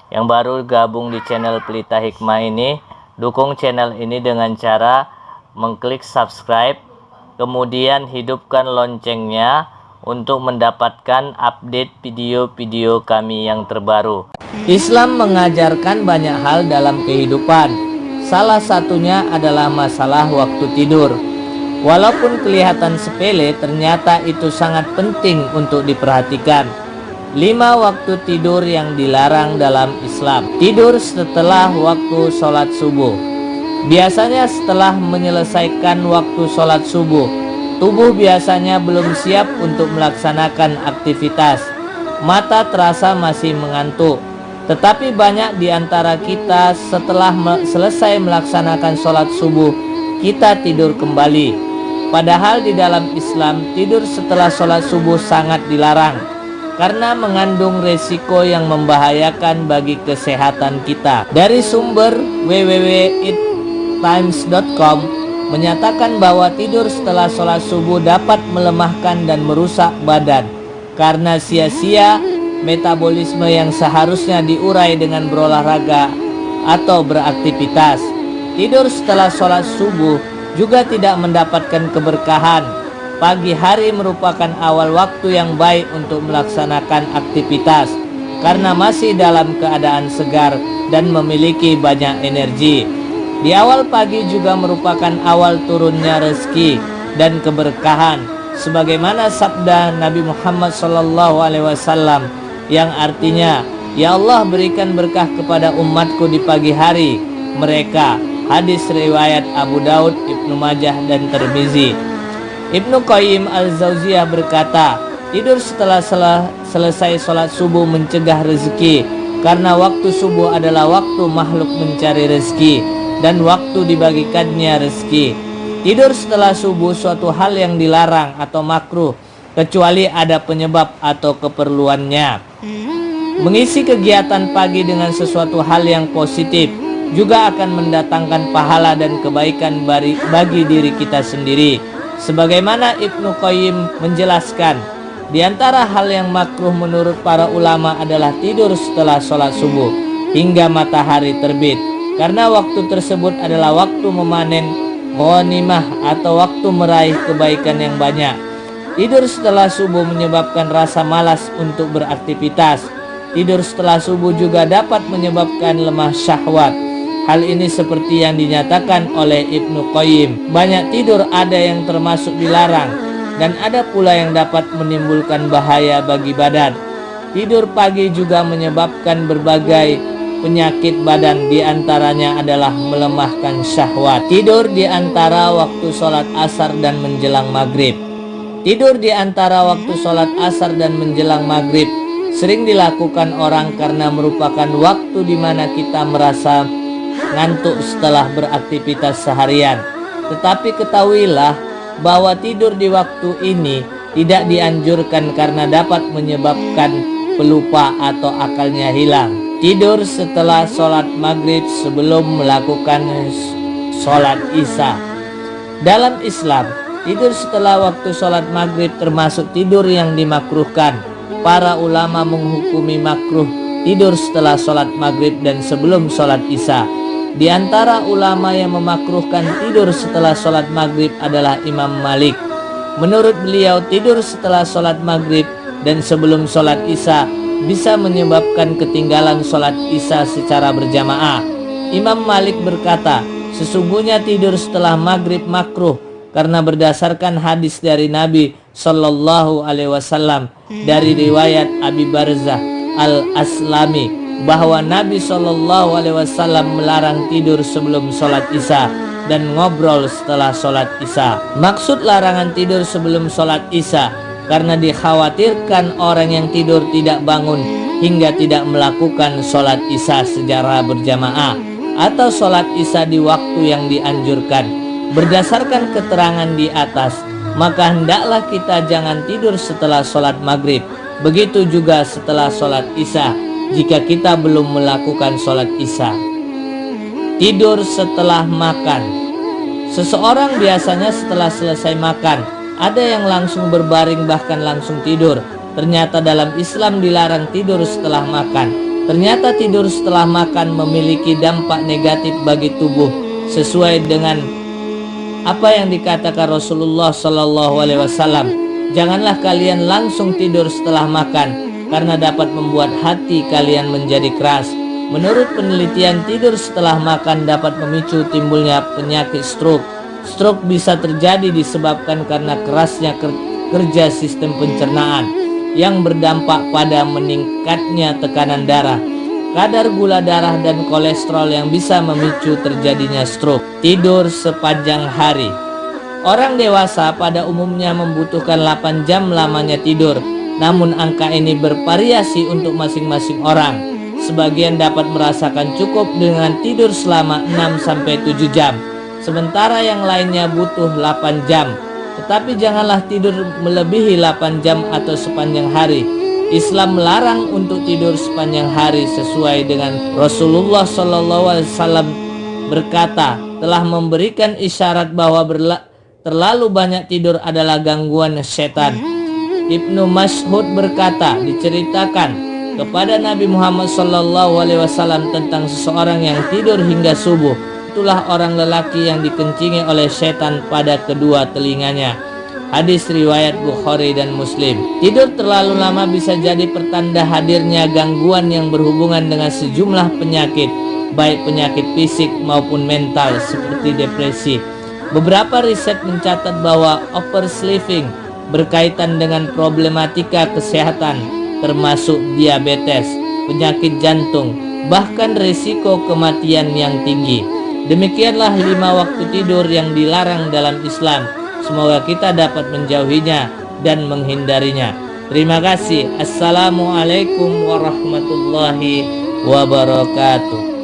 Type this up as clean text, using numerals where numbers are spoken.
Yang baru gabung di channel Pelita Hikmah ini, dukung channel ini dengan cara mengklik subscribe, kemudian hidupkan loncengnya untuk mendapatkan update video-video kami yang terbaru. Islam mengajarkan banyak hal dalam kehidupan. Salah satunya adalah masalah waktu tidur. Walaupun kelihatan sepele, ternyata itu sangat penting untuk diperhatikan. 5 waktu tidur yang dilarang dalam Islam. Tidur setelah waktu sholat subuh. Biasanya setelah menyelesaikan waktu sholat subuh, tubuh biasanya belum siap untuk melaksanakan aktivitas. Mata terasa masih mengantuk. Tetapi banyak di antara kita setelah selesai melaksanakan sholat subuh, kita tidur kembali. Padahal di dalam Islam, tidur setelah sholat subuh sangat dilarang, karena mengandung resiko yang membahayakan bagi kesehatan kita. Dari sumber www.ittimes.com menyatakan bahwa tidur setelah sholat subuh dapat melemahkan dan merusak badan, karena sia-sia metabolisme yang seharusnya diurai dengan berolahraga atau beraktivitas. Tidur setelah sholat subuh juga tidak mendapatkan keberkahan. Pagi hari merupakan awal waktu yang baik untuk melaksanakan aktivitas, karena masih dalam keadaan segar dan memiliki banyak energi. Di awal pagi juga merupakan awal turunnya rezeki dan keberkahan, sebagaimana sabda Nabi Muhammad SAW yang artinya, "Ya Allah, berikan berkah kepada umatku di pagi hari mereka." Hadis riwayat Abu Daud, Ibnu Majah, dan Tirmizi. Ibnu Qayyim al-Jauziyah berkata, tidur setelah selesai sholat subuh mencegah rezeki, karena waktu subuh adalah waktu makhluk mencari rezeki dan waktu dibagikannya rezeki. Tidur setelah subuh suatu hal yang dilarang atau makruh, kecuali ada penyebab atau keperluannya. Mengisi kegiatan pagi dengan sesuatu hal yang positif juga akan mendatangkan pahala dan kebaikan bagi diri kita sendiri. Sebagaimana Ibnu Qayyim menjelaskan, di antara hal yang makruh menurut para ulama adalah tidur setelah sholat subuh hingga matahari terbit, karena waktu tersebut adalah waktu memanen ghanimah atau waktu meraih kebaikan yang banyak. Tidur setelah subuh menyebabkan rasa malas untuk beraktivitas. Tidur setelah subuh juga dapat menyebabkan lemah syahwat. Hal ini seperti yang dinyatakan oleh Ibnu Qayyim. Banyak tidur ada yang termasuk dilarang, dan ada pula yang dapat menimbulkan bahaya bagi badan. Tidur pagi juga menyebabkan berbagai penyakit badan, diantaranya adalah melemahkan syahwat. Tidur di antara waktu sholat asar dan menjelang maghrib. Tidur di antara waktu sholat asar dan menjelang maghrib sering dilakukan orang karena merupakan waktu di mana kita merasa ngantuk setelah beraktivitas seharian. Tetapi ketahuilah bahwa tidur di waktu ini tidak dianjurkan karena dapat menyebabkan pelupa atau akalnya hilang. Tidur setelah sholat maghrib sebelum melakukan sholat isya. Dalam Islam, tidur setelah waktu sholat maghrib termasuk tidur yang dimakruhkan. Para ulama menghukumi makruh tidur setelah sholat maghrib dan sebelum sholat isya. Di antara ulama yang memakruhkan tidur setelah sholat maghrib adalah Imam Malik. Menurut beliau, tidur setelah sholat maghrib dan sebelum sholat isya bisa menyebabkan ketinggalan sholat isya secara berjamaah. Imam Malik berkata, sesungguhnya tidur setelah maghrib makruh, karena berdasarkan hadis dari Nabi Shallallahu Alaihi Wasallam dari riwayat Abi Barzah al-Aslami, bahwa Nabi Shallallahu Alaihi Wasallam melarang tidur sebelum sholat isya dan ngobrol setelah sholat isya. Maksud larangan tidur sebelum sholat isya karena dikhawatirkan orang yang tidur tidak bangun hingga tidak melakukan sholat isya secara berjamaah atau sholat isya di waktu yang dianjurkan. Berdasarkan keterangan di atas, maka hendaklah kita jangan tidur setelah sholat maghrib, begitu juga setelah sholat isya jika kita belum melakukan sholat isya. Tidur setelah makan. Seseorang biasanya setelah selesai makan, ada yang langsung berbaring bahkan langsung tidur. Ternyata dalam Islam dilarang tidur setelah makan. Ternyata tidur setelah makan memiliki dampak negatif bagi tubuh sesuai dengan apa yang dikatakan Rasulullah SAW. Janganlah kalian langsung tidur setelah makan karena dapat membuat hati kalian menjadi keras. Menurut penelitian, tidur setelah makan dapat memicu timbulnya penyakit stroke. Stroke bisa terjadi disebabkan karena kerasnya kerja sistem pencernaan yang berdampak pada meningkatnya tekanan darah, kadar gula darah dan kolesterol yang bisa memicu terjadinya stroke. Tidur sepanjang hari. Orang dewasa pada umumnya membutuhkan 8 jam lamanya tidur, namun angka ini bervariasi untuk masing-masing orang. Sebagian dapat merasakan cukup dengan tidur selama 6-7 jam, sementara yang lainnya butuh 8 jam. Tetapi janganlah tidur melebihi 8 jam atau sepanjang hari. Islam melarang untuk tidur sepanjang hari sesuai dengan Rasulullah SAW berkata, telah memberikan isyarat bahwa terlalu banyak tidur adalah gangguan setan. Ibnu Mas'ud berkata, diceritakan kepada Nabi Muhammad SAW tentang seseorang yang tidur hingga subuh. Itulah orang lelaki yang dikencingi oleh setan pada kedua telinganya. Hadis riwayat Bukhari dan Muslim. Tidur terlalu lama bisa jadi pertanda hadirnya gangguan yang berhubungan dengan sejumlah penyakit, baik penyakit fisik maupun mental seperti depresi. Beberapa riset mencatat bahwa oversleeping berkaitan dengan problematika kesehatan termasuk diabetes, penyakit jantung, bahkan risiko kematian yang tinggi. Demikianlah 5 waktu tidur yang dilarang dalam Islam. Semoga kita dapat menjauhinya dan menghindarinya. Terima kasih. Assalamualaikum warahmatullahi wabarakatuh.